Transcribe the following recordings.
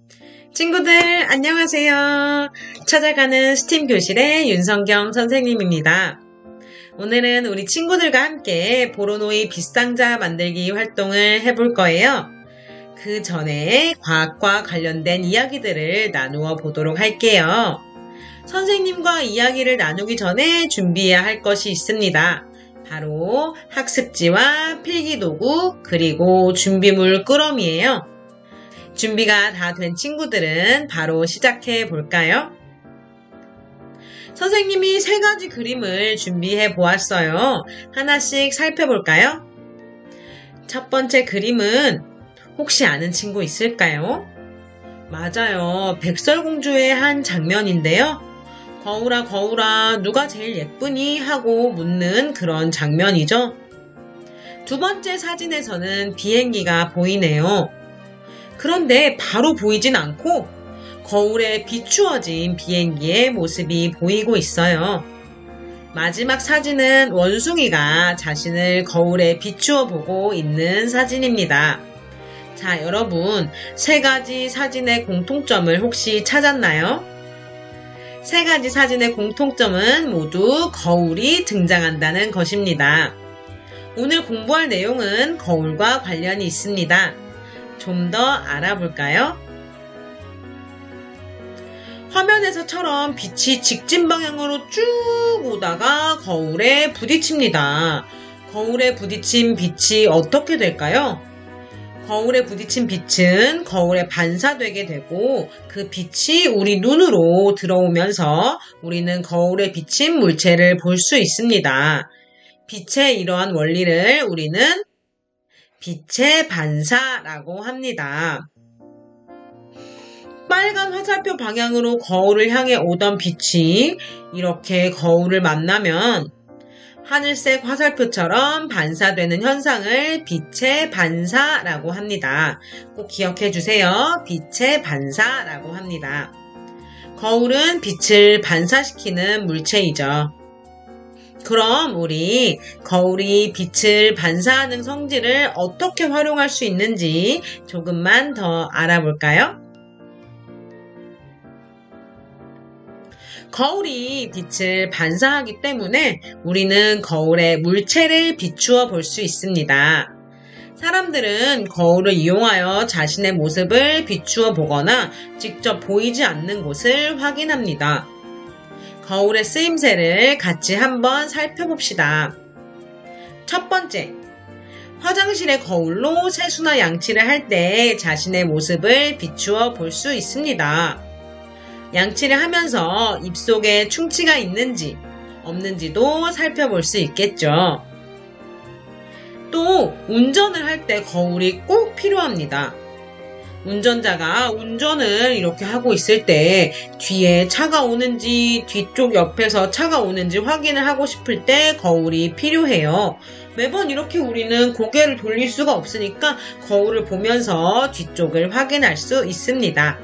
친구들 안녕하세요. 찾아가는 스팀 교실의 윤성경 선생님입니다. 오늘은 우리 친구들과 함께 보로노이 빗상자 만들기 활동을 해볼 거예요. 그 전에 과학과 관련된 이야기들을 나누어 보도록 할게요. 선생님과 이야기를 나누기 전에 준비해야 할 것이 있습니다. 바로 학습지와 필기도구 그리고 준비물 꾸러미예요. 준비가 다 된 친구들은 바로 시작해 볼까요? 선생님이 3가지 그림을 준비해 보았어요. 하나씩 살펴볼까요? 첫 번째 그림은 혹시 아는 친구 있을까요? 맞아요. 백설공주의 한 장면인데요. 거울아 거울아 누가 제일 예쁘니? 하고 묻는 그런 장면이죠. 두 번째 사진에서는 비행기가 보이네요. 그런데 바로 보이진 않고 거울에 비추어진 비행기의 모습이 보이고 있어요. 마지막 사진은 원숭이가 자신을 거울에 비추어 보고 있는 사진입니다. 자, 여러분, 3가지 사진의 공통점을 혹시 찾았나요? 3가지 사진의 공통점은 모두 거울이 등장한다는 것입니다. 오늘 공부할 내용은 거울과 관련이 있습니다. 좀 더 알아볼까요? 화면에서처럼 빛이 직진 방향으로 쭉 오다가 거울에 부딪힙니다. 거울에 부딪힌 빛이 어떻게 될까요? 거울에 부딪힌 빛은 거울에 반사되게 되고 그 빛이 우리 눈으로 들어오면서 우리는 거울에 비친 물체를 볼 수 있습니다. 빛의 이러한 원리를 우리는 빛의 반사라고 합니다. 빨간 화살표 방향으로 거울을 향해 오던 빛이 이렇게 거울을 만나면 하늘색 화살표처럼 반사되는 현상을 빛의 반사라고 합니다. 꼭 기억해 주세요. 빛의 반사라고 합니다. 거울은 빛을 반사시키는 물체이죠. 그럼 우리 거울이 빛을 반사하는 성질을 어떻게 활용할 수 있는지 조금만 더 알아볼까요? 거울이 빛을 반사하기 때문에 우리는 거울에 물체를 비추어 볼 수 있습니다. 사람들은 거울을 이용하여 자신의 모습을 비추어 보거나 직접 보이지 않는 곳을 확인합니다. 거울의 쓰임새를 같이 한번 살펴봅시다. 첫 번째, 화장실의 거울로 세수나 양치를 할 때 자신의 모습을 비추어 볼 수 있습니다. 양치를 하면서 입속에 충치가 있는지 없는지도 살펴볼 수 있겠죠. 또 운전을 할 때 거울이 꼭 필요합니다. 운전자가 운전을 이렇게 하고 있을 때 뒤에 차가 오는지 뒤쪽 옆에서 차가 오는지 확인을 하고 싶을 때 거울이 필요해요. 매번 이렇게 우리는 고개를 돌릴 수가 없으니까 거울을 보면서 뒤쪽을 확인할 수 있습니다.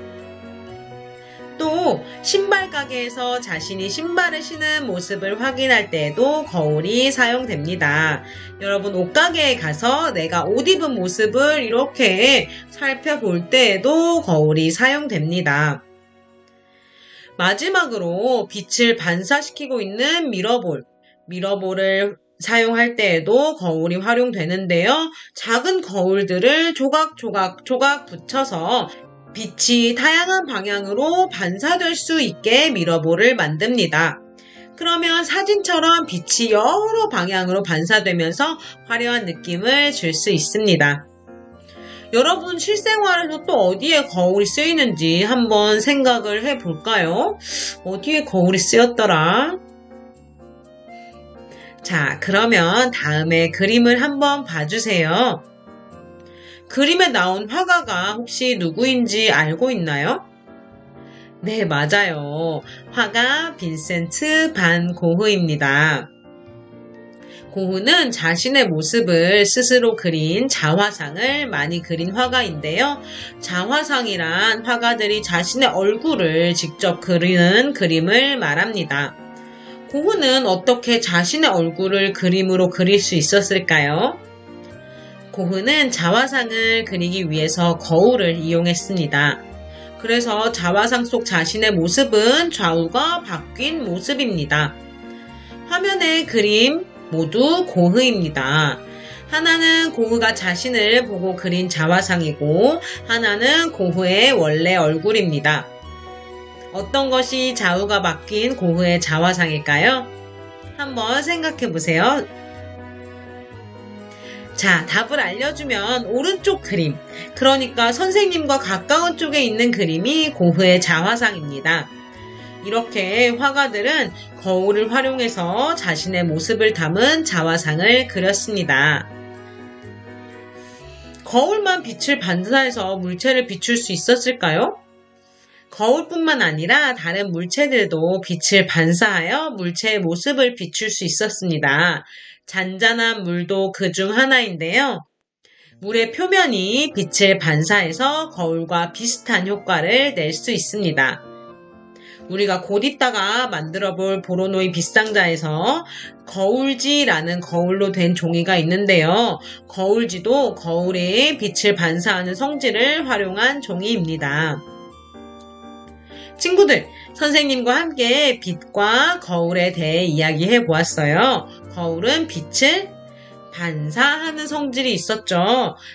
또 신발 가게에서 자신이 신발을 신은 모습을 확인할 때에도 거울이 사용됩니다. 여러분 옷가게에 가서 내가 옷 입은 모습을 이렇게 살펴볼 때에도 거울이 사용됩니다. 마지막으로 빛을 반사시키고 있는 미러볼을 사용할 때에도 거울이 활용되는데요. 작은 거울들을 조각 붙여서 빛이 다양한 방향으로 반사될 수 있게 미러볼을 만듭니다. 그러면 사진처럼 빛이 여러 방향으로 반사되면서 화려한 느낌을 줄 수 있습니다. 여러분 실생활에서 또 어디에 거울이 쓰이는지 한번 생각을 해볼까요? 어디에 거울이 쓰였더라? 자, 그러면 다음에 그림을 한번 봐주세요. 그림에 나온 화가가 혹시 누구인지 알고 있나요? 네, 맞아요. 화가 빈센트 반 고흐입니다. 고흐는 자신의 모습을 스스로 그린 자화상을 많이 그린 화가인데요. 자화상이란 화가들이 자신의 얼굴을 직접 그리는 그림을 말합니다. 고흐는 어떻게 자신의 얼굴을 그림으로 그릴 수 있었을까요? 고흐는 자화상을 그리기 위해서 거울을 이용했습니다. 그래서 자화상 속 자신의 모습은 좌우가 바뀐 모습입니다. 화면의 그림 모두 고흐입니다. 하나는 고흐가 자신을 보고 그린 자화상이고 하나는 고흐의 원래 얼굴입니다. 어떤 것이 좌우가 바뀐 고흐의 자화상일까요? 한번 생각해 보세요. 자, 답을 알려주면 오른쪽 그림, 그러니까 선생님과 가까운 쪽에 있는 그림이 고흐의 자화상입니다. 이렇게 화가들은 거울을 활용해서 자신의 모습을 담은 자화상을 그렸습니다. 거울만 빛을 반사해서 물체를 비출 수 있었을까요? 거울뿐만 아니라 다른 물체들도 빛을 반사하여 물체의 모습을 비출 수 있었습니다. 잔잔한 물도 그 중 하나인데요. 물의 표면이 빛을 반사해서 거울과 비슷한 효과를 낼 수 있습니다. 우리가 곧 있다가 만들어 볼 보로노이 빛상자에서 거울지라는 거울로 된 종이가 있는데요. 거울지도 거울에 빛을 반사하는 성질을 활용한 종이입니다. 친구들, 선생님과 함께 빛과 거울에 대해 이야기해 보았어요. 거울은 빛을 반사하는 성질이 있었죠.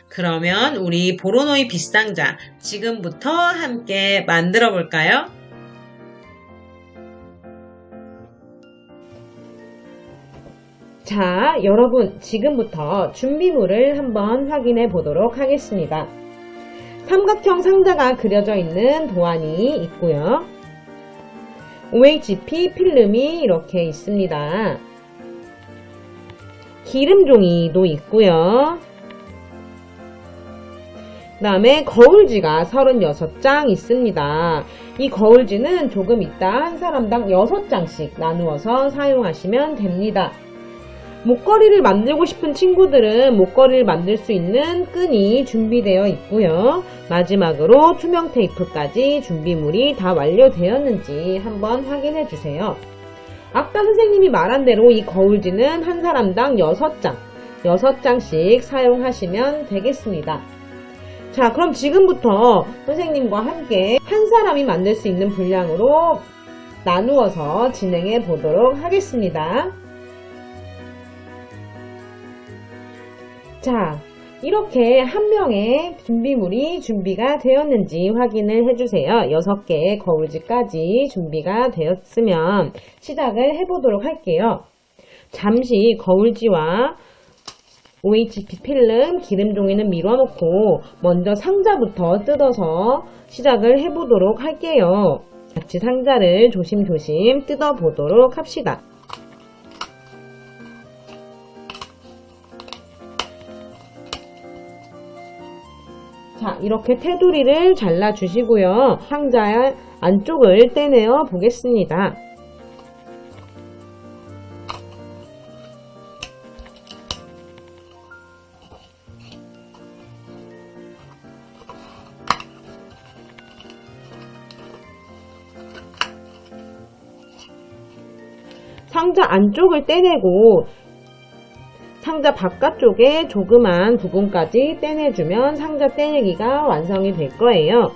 그러면 우리 보로노이 빛상자 지금부터 함께 만들어 볼까요? 자, 여러분 지금부터 준비물을 한번 확인해 보도록 하겠습니다. 삼각형 상자가 그려져 있는 도안이 있고요. OHP 필름이 이렇게 있습니다. 기름 종이도 있고요. 그 다음에 거울지가 36장 있습니다. 이 거울지는 조금 이따 한 사람당 6장씩 나누어서 사용하시면 됩니다. 목걸이를 만들고 싶은 친구들은 목걸이를 만들 수 있는 끈이 준비되어 있고요. 마지막으로 투명 테이프까지 준비물이 다 완료되었는지 한번 확인해 주세요. 아까 선생님이 말한 대로 이 거울지는 한 사람당 6장씩 사용하시면 되겠습니다. 자, 그럼 지금부터 선생님과 함께 한 사람이 만들 수 있는 분량으로 나누어서 진행해 보도록 하겠습니다. 자, 이렇게 한 명의 준비물이 준비가 되었는지 확인을 해주세요. 6개의 거울지까지 준비가 되었으면 시작을 해보도록 할게요. 잠시 거울지와 OHP 필름, 기름 종이는 미뤄놓고 먼저 상자부터 뜯어서 시작을 해보도록 할게요. 같이 상자를 조심조심 뜯어보도록 합시다. 자, 이렇게 테두리를 잘라주시고요. 상자 안쪽을 떼내어 보겠습니다. 상자 안쪽을 떼내고 상자 바깥쪽에 조그만 부분까지 떼내주면 상자 떼내기가 완성이 될 거예요.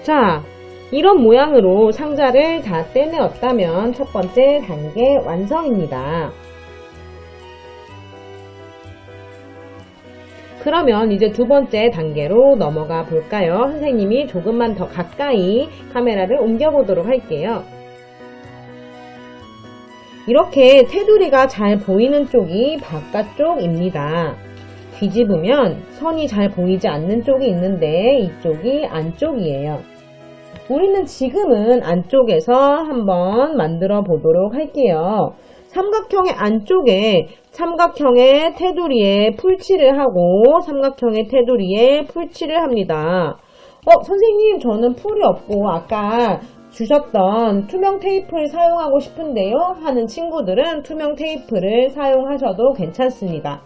자, 이런 모양으로 상자를 다 떼내었다면 첫 번째 단계 완성입니다. 그러면 이제 두 번째 단계로 넘어가 볼까요? 선생님이 조금만 더 가까이 카메라를 옮겨보도록 할게요. 이렇게 테두리가 잘 보이는 쪽이 바깥쪽입니다. 뒤집으면 선이 잘 보이지 않는 쪽이 있는데 이쪽이 안쪽이에요. 우리는 지금은 안쪽에서 한번 만들어 보도록 할게요. 삼각형의 안쪽에 삼각형의 테두리에 풀칠을 하고 삼각형의 테두리에 풀칠을 합니다. 선생님, 저는 풀이 없고 아까 주셨던 투명 테이프를 사용하고 싶은데요 하는 친구들은 투명 테이프를 사용하셔도 괜찮습니다.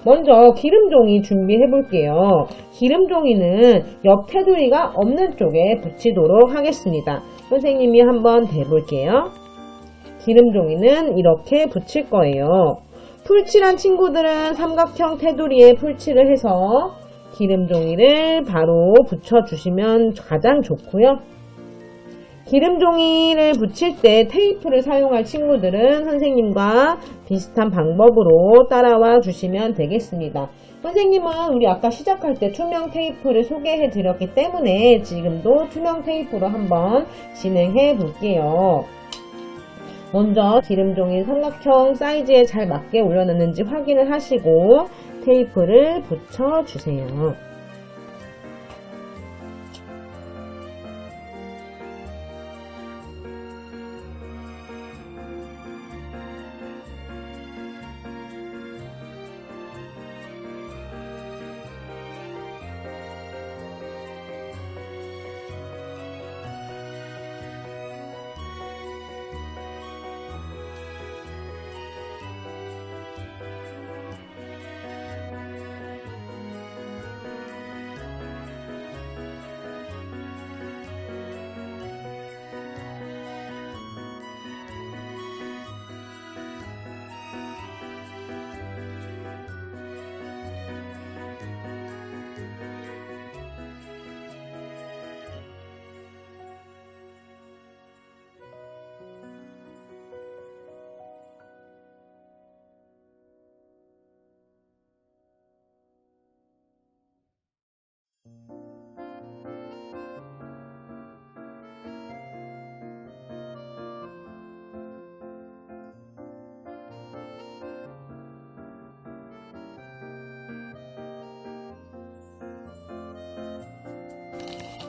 먼저 기름종이 준비해 볼게요. 기름종이는 옆 테두리가 없는 쪽에 붙이도록 하겠습니다. 선생님이 한번 대볼게요. 기름종이는 이렇게 붙일 거예요. 풀칠한 친구들은 삼각형 테두리에 풀칠을 해서 기름종이를 바로 붙여주시면 가장 좋고요. 기름종이를 붙일 때 테이프를 사용할 친구들은 선생님과 비슷한 방법으로 따라와 주시면 되겠습니다. 선생님은 우리 아까 시작할 때 투명 테이프를 소개해 드렸기 때문에 지금도 투명 테이프로 한번 진행해 볼게요. 먼저 기름종이 삼각형 사이즈에 잘 맞게 올려놨는지 확인을 하시고 테이프를 붙여주세요.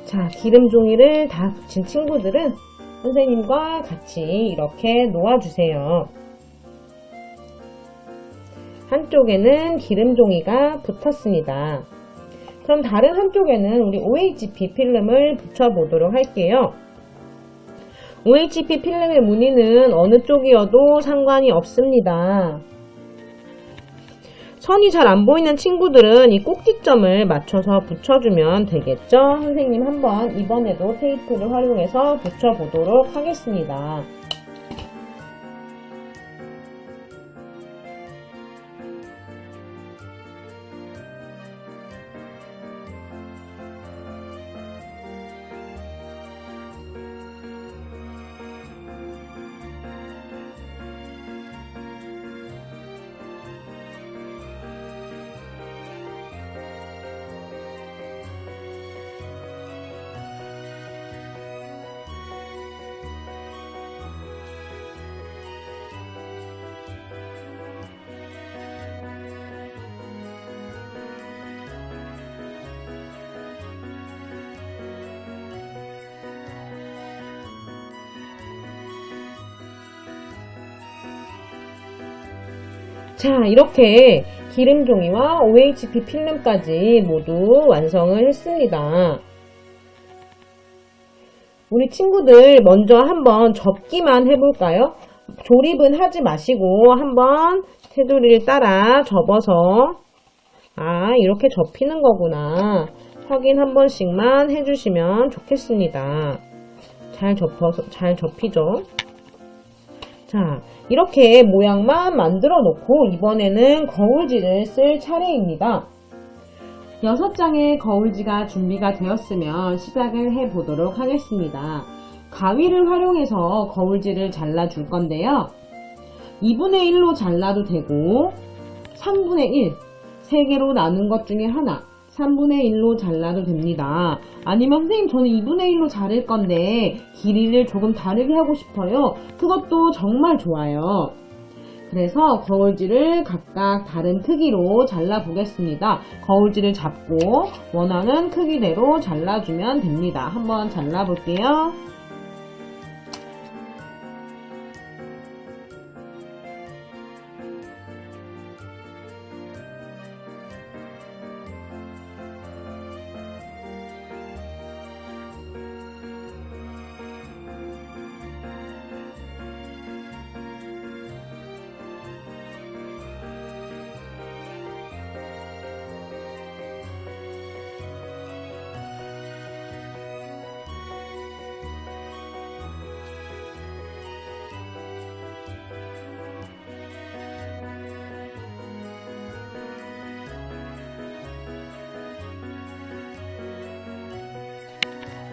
자, 기름 종이를 다 붙인 친구들은 선생님과 같이 이렇게 놓아주세요. 한쪽에는 기름 종이가 붙었습니다. 그럼 다른 한쪽에는 우리 OHP 필름을 붙여보도록 할게요. OHP 필름의 무늬는 어느 쪽이어도 상관이 없습니다. 선이 잘 안 보이는 친구들은 이 꼭지점을 맞춰서 붙여주면 되겠죠? 선생님 한번 이번에도 테이프를 활용해서 붙여보도록 하겠습니다. 자, 이렇게 기름종이와 OHP 필름까지 모두 완성을 했습니다. 우리 친구들 먼저 한번 접기만 해볼까요? 조립은 하지 마시고 한번 테두리를 따라 접어서 이렇게 접히는 거구나 확인 한 번씩만 해주시면 좋겠습니다. 잘 접히죠? 자, 이렇게 모양만 만들어 놓고 이번에는 거울지를 쓸 차례입니다. 6장의 거울지가 준비가 되었으면 시작을 해 보도록 하겠습니다. 가위를 활용해서 거울지를 잘라 줄 건데요. 2분의 1로 잘라도 되고 3분의 1, 3개로 나눈 것 중에 하나 3분의 1로 잘라도 됩니다. 아니면 선생님 저는 2분의 1로 자를 건데 길이를 조금 다르게 하고 싶어요. 그것도 정말 좋아요. 그래서 거울지를 각각 다른 크기로 잘라 보겠습니다. 거울지를 잡고 원하는 크기대로 잘라주면 됩니다. 한번 잘라 볼게요.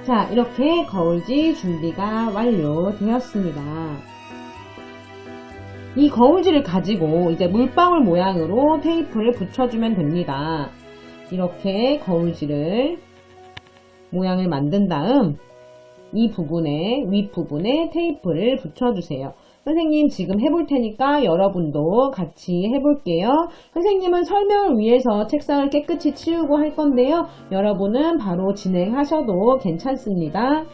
자, 이렇게 거울지 준비가 완료되었습니다. 이 거울지를 가지고 이제 물방울 모양으로 테이프를 붙여주면 됩니다. 이렇게 거울지를 모양을 만든 다음 이 부분에, 윗부분에 테이프를 붙여주세요. 선생님 지금 해볼 테니까 여러분도 같이 해볼게요. 선생님은 설명을 위해서 책상을 깨끗이 치우고 할 건데요. 여러분은 바로 진행하셔도 괜찮습니다.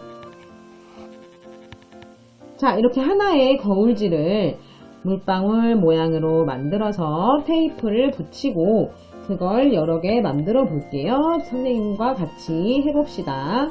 자, 이렇게 하나의 거울지를 물방울 모양으로 만들어서 테이프를 붙이고 그걸 여러 개 만들어 볼게요. 선생님과 같이 해봅시다.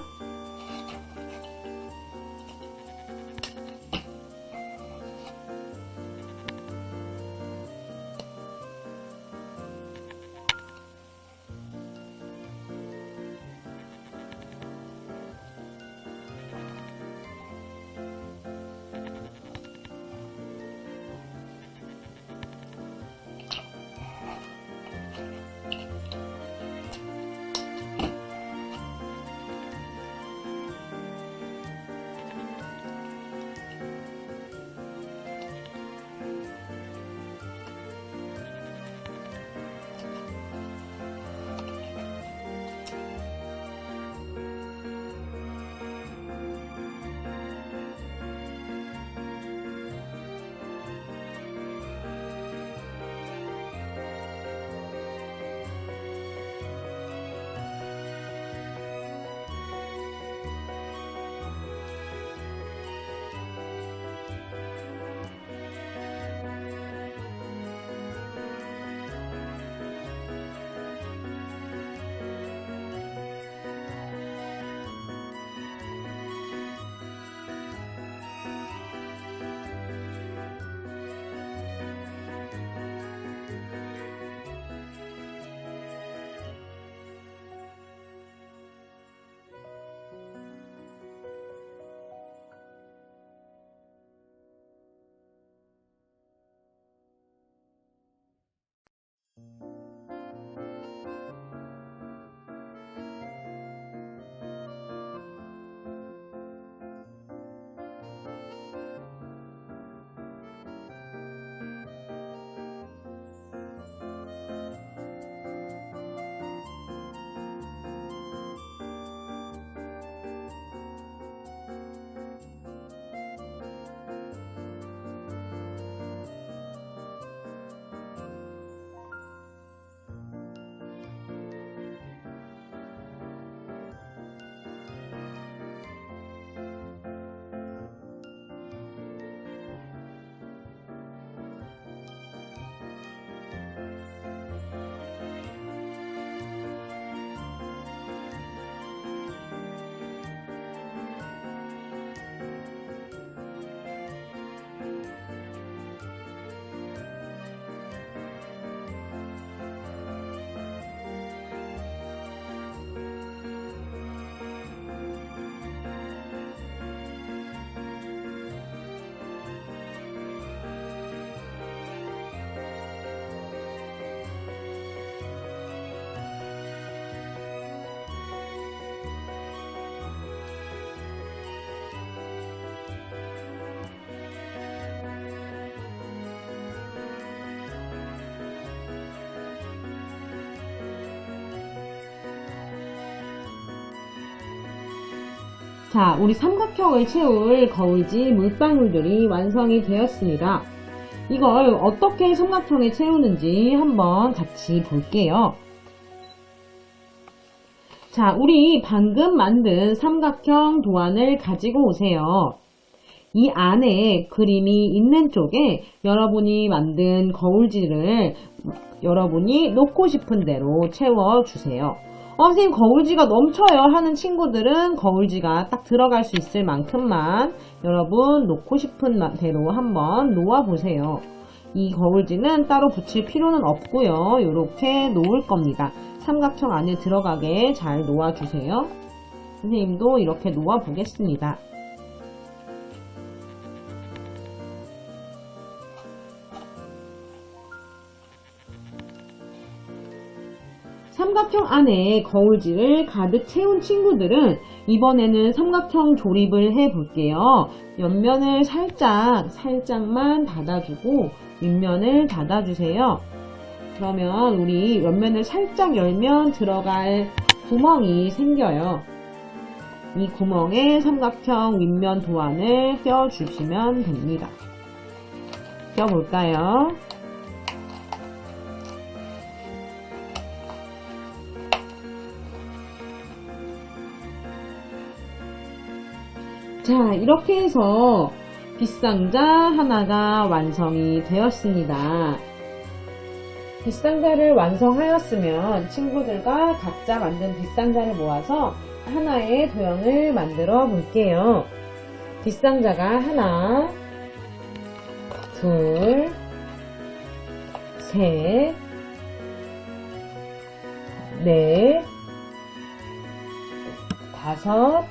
자, 우리 삼각형을 채울 거울지 물방울들이 완성이 되었습니다. 이걸 어떻게 삼각형에 채우는지 한번 같이 볼게요. 자, 우리 방금 만든 삼각형 도안을 가지고 오세요. 이 안에 그림이 있는 쪽에 여러분이 만든 거울지를 여러분이 놓고 싶은 대로 채워주세요. 선생님 거울지가 넘쳐요 하는 친구들은 거울지가 딱 들어갈 수 있을 만큼만 여러분 놓고 싶은 대로 한번 놓아보세요. 이 거울지는 따로 붙일 필요는 없고요. 이렇게 놓을 겁니다. 삼각형 안에 들어가게 잘 놓아주세요. 선생님도 이렇게 놓아보겠습니다. 삼각형 안에 거울지를 가득 채운 친구들은 이번에는 삼각형 조립을 해 볼게요. 옆면을 살짝만 닫아주고 윗면을 닫아주세요. 그러면 우리 옆면을 살짝 열면 들어갈 구멍이 생겨요. 이 구멍에 삼각형 윗면 도안을 껴주시면 됩니다. 껴볼까요? 자, 이렇게 해서 빗상자 하나가 완성이 되었습니다. 빗상자를 완성하였으면 친구들과 각자 만든 빗상자를 모아서 하나의 도형을 만들어 볼게요. 빗상자가 하나, 둘, 셋, 넷, 다섯,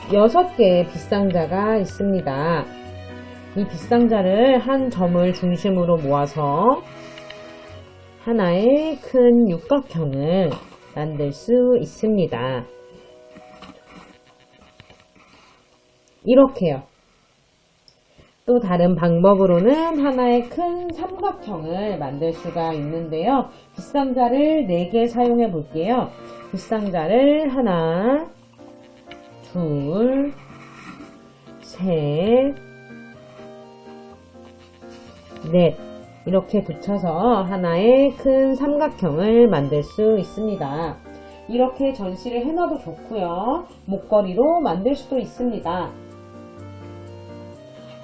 6개의 빗상자가 있습니다. 이 빗상자를 한 점을 중심으로 모아서 하나의 큰 육각형을 만들 수 있습니다. 이렇게요. 또 다른 방법으로는 하나의 큰 삼각형을 만들 수가 있는데요. 빗상자를 4개 사용해 볼게요. 빗상자를 하나, 둘, 셋, 넷 이렇게 붙여서 하나의 큰 삼각형을 만들 수 있습니다. 이렇게 전시를 해놔도 좋고요. 목걸이로 만들 수도 있습니다.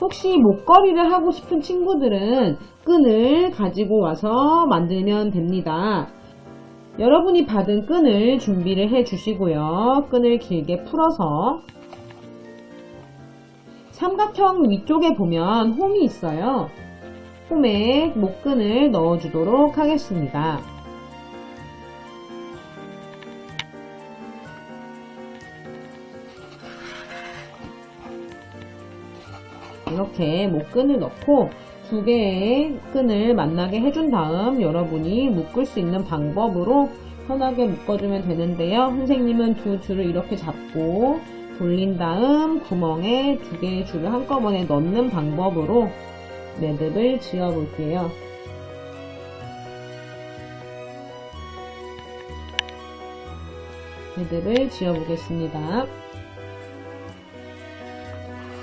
혹시 목걸이를 하고 싶은 친구들은 끈을 가지고 와서 만들면 됩니다. 여러분이 받은 끈을 준비를 해 주시고요. 끈을 길게 풀어서 삼각형 위쪽에 보면 홈이 있어요. 홈에 목끈을 넣어 주도록 하겠습니다. 이렇게 목끈을 넣고 2개의 끈을 만나게 해준 다음 여러분이 묶을 수 있는 방법으로 편하게 묶어주면 되는데요. 선생님은 두 줄을 이렇게 잡고 돌린 다음 구멍에 2개의 줄을 한꺼번에 넣는 방법으로 매듭을 지어 볼게요. 매듭을 지어 보겠습니다.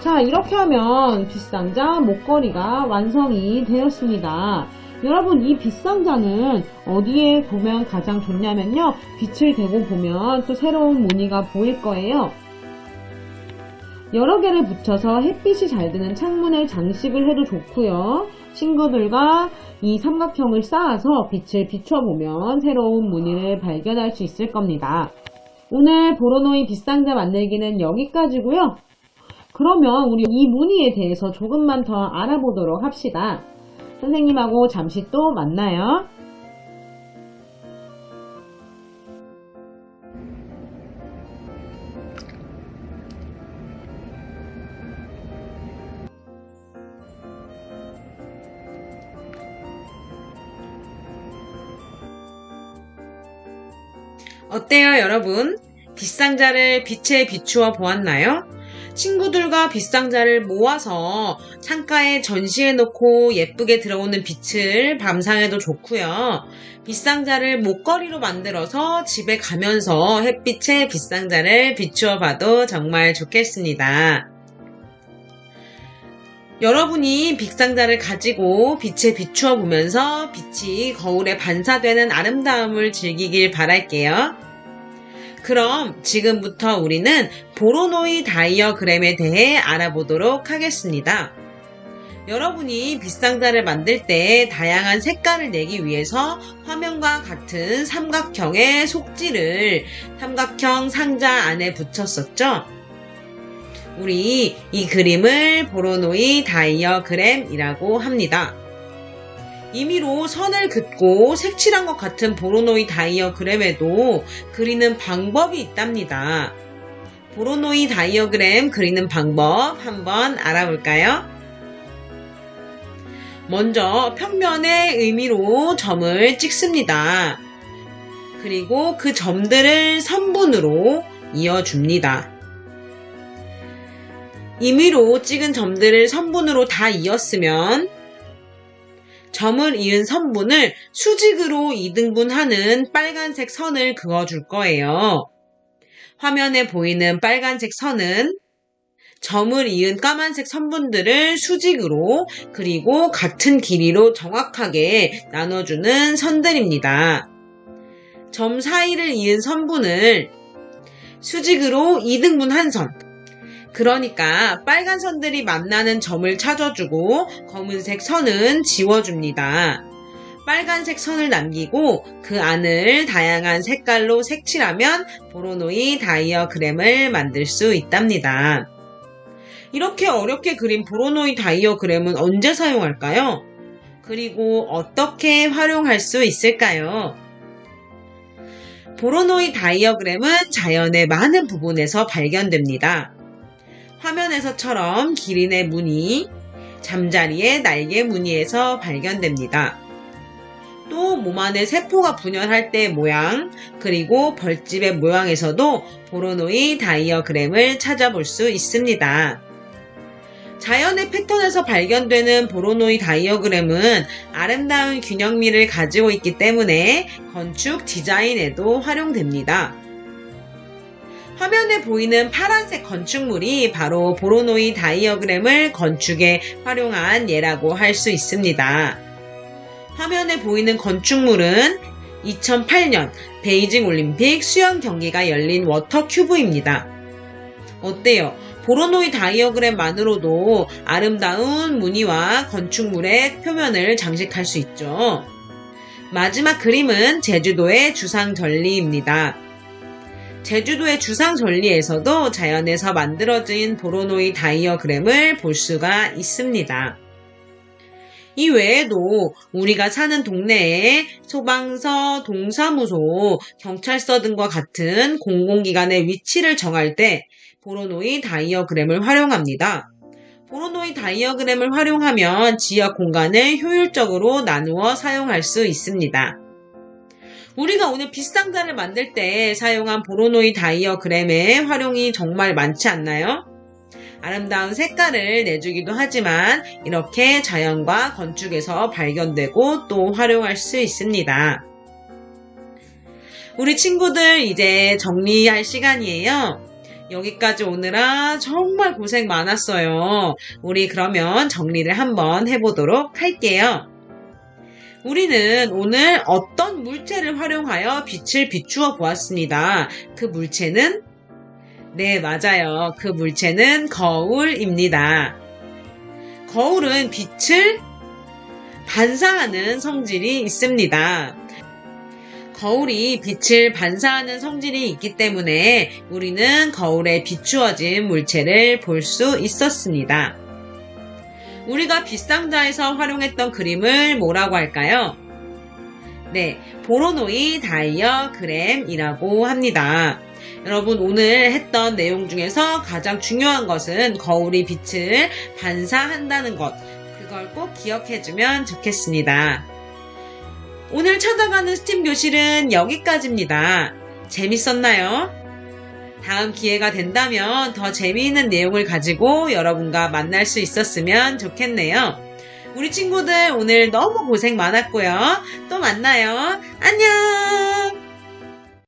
자, 이렇게 하면 빗상자 목걸이가 완성이 되었습니다. 여러분, 이 빗상자는 어디에 보면 가장 좋냐면요. 빛을 대고 보면 또 새로운 무늬가 보일 거예요. 여러 개를 붙여서 햇빛이 잘 드는 창문에 장식을 해도 좋고요. 친구들과 이 삼각형을 쌓아서 빛을 비춰보면 새로운 무늬를 발견할 수 있을 겁니다. 오늘 보로노이 빗상자 만들기는 여기까지고요. 그러면 우리 이 무늬에 대해서 조금만 더 알아보도록 합시다. 선생님하고 잠시 또 만나요. 어때요, 여러분? 빗상자를 빛에 비추어 보았나요? 친구들과 빗상자를 모아서 창가에 전시해 놓고 예쁘게 들어오는 빛을 밤상에도 좋고요. 빗상자를 목걸이로 만들어서 집에 가면서 햇빛에 빗상자를 비추어 봐도 정말 좋겠습니다. 여러분이 빗상자를 가지고 빛에 비추어 보면서 빛이 거울에 반사되는 아름다움을 즐기길 바랄게요. 그럼 지금부터 우리는 보로노이 다이어그램에 대해 알아보도록 하겠습니다. 여러분이 빗상자를 만들 때 다양한 색깔을 내기 위해서 화면과 같은 삼각형의 속지를 삼각형 상자 안에 붙였었죠? 우리 이 그림을 보로노이 다이어그램이라고 합니다. 임의로 선을 긋고 색칠한 것 같은 보로노이 다이어그램에도 그리는 방법이 있답니다. 보로노이 다이어그램 그리는 방법 한번 알아볼까요? 먼저 평면에 임의로 점을 찍습니다. 그리고 그 점들을 선분으로 이어줍니다. 임의로 찍은 점들을 선분으로 다 이었으면 점을 이은 선분을 수직으로 2등분하는 빨간색 선을 그어줄 거예요. 화면에 보이는 빨간색 선은 점을 이은 까만색 선분들을 수직으로 그리고 같은 길이로 정확하게 나눠주는 선들입니다. 점 사이를 이은 선분을 수직으로 2등분한 선, 그러니까 빨간 선들이 만나는 점을 찾아주고 검은색 선은 지워줍니다. 빨간색 선을 남기고 그 안을 다양한 색깔로 색칠하면 보로노이 다이어그램을 만들 수 있답니다. 이렇게 어렵게 그린 보로노이 다이어그램은 언제 사용할까요? 그리고 어떻게 활용할 수 있을까요? 보로노이 다이어그램은 자연의 많은 부분에서 발견됩니다. 화면에서처럼 기린의 무늬, 잠자리의 날개 무늬에서 발견됩니다. 또 몸 안에 세포가 분열할 때의 모양, 그리고 벌집의 모양에서도 보로노이 다이어그램을 찾아볼 수 있습니다. 자연의 패턴에서 발견되는 보로노이 다이어그램은 아름다운 균형미를 가지고 있기 때문에 건축 디자인에도 활용됩니다. 화면에 보이는 파란색 건축물이 바로 보로노이 다이어그램을 건축에 활용한 예라고 할 수 있습니다. 화면에 보이는 건축물은 2008년 베이징 올림픽 수영 경기가 열린 워터 큐브입니다. 어때요? 보로노이 다이어그램만으로도 아름다운 무늬와 건축물의 표면을 장식할 수 있죠. 마지막 그림은 제주도의 주상절리입니다. 제주도의 주상절리에서도 자연에서 만들어진 보로노이 다이어그램을 볼 수가 있습니다. 이 외에도 우리가 사는 동네에 소방서, 동사무소, 경찰서 등과 같은 공공기관의 위치를 정할 때 보로노이 다이어그램을 활용합니다. 보로노이 다이어그램을 활용하면 지역 공간을 효율적으로 나누어 사용할 수 있습니다. 우리가 오늘 빛상자를 만들 때 사용한 보로노이 다이어그램의 활용이 정말 많지 않나요? 아름다운 색깔을 내주기도 하지만 이렇게 자연과 건축에서 발견되고 또 활용할 수 있습니다. 우리 친구들 이제 정리할 시간이에요. 여기까지 오느라 정말 고생 많았어요. 우리 그러면 정리를 한번 해보도록 할게요. 우리는 오늘 어떤 물체를 활용하여 빛을 비추어 보았습니다. 그 물체는? 네, 맞아요. 그 물체는 거울입니다. 거울은 빛을 반사하는 성질이 있습니다. 거울이 빛을 반사하는 성질이 있기 때문에 우리는 거울에 비추어진 물체를 볼 수 있었습니다. 우리가 빛상자에서 활용했던 그림을 뭐라고 할까요? 네, 보로노이 다이어그램이라고 합니다. 여러분 오늘 했던 내용 중에서 가장 중요한 것은 거울이 빛을 반사한다는 것, 그걸 꼭 기억해주면 좋겠습니다. 오늘 찾아가는 스팀 교실은 여기까지입니다. 재밌었나요? 다음 기회가 된다면 더 재미있는 내용을 가지고 여러분과 만날 수 있었으면 좋겠네요. 우리 친구들 오늘 너무 고생 많았고요. 또 만나요. 안녕!